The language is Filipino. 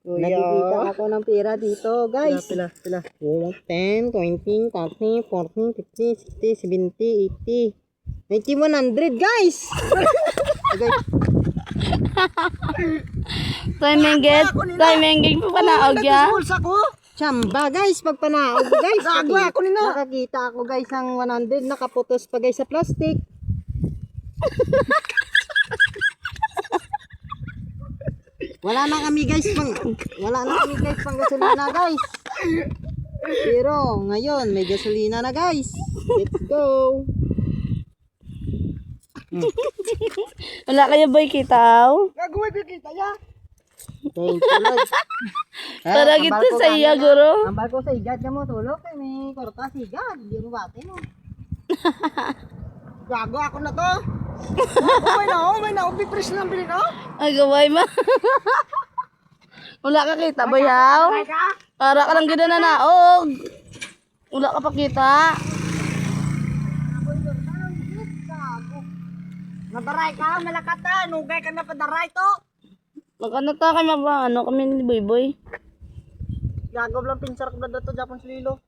Nakikita ako ng pera dito, guys. Pila. 10, 20, 30, 40, 50, 60, 70, 80, 90, 100, guys. Timing po panaog ya. Bulsa ko. Chamba, guys, pag panaog, guys. Nagwa ako nina. Nakakita ako, guys, ng 100, nakaputos pa, guys, sa plastic. Wala na kami, guys, pang gasolina, guys. Pero ngayon may gasolina na, guys. Let's go. Wala kayo boy kitaw? Gagawin ko kita ya. Thank you, Lord. Para kita sa iya, guro. Ambal ko sa igad ka mo, tulog. Kaya may korta sa igad. Hindi mo bate mo. Gago ako na to. May na ubi press lang bilin oh. Ay, gaway ma. Wala ka kita, boy, haw? Para ka lang gina na naog. Wala ka pa kita. Nadaray ka, malakata. Nugay ka na padaray to. Magkano ta kay maba, ano kami ni Boy Boy? Gago lang pinsar ko na to Japon sililo.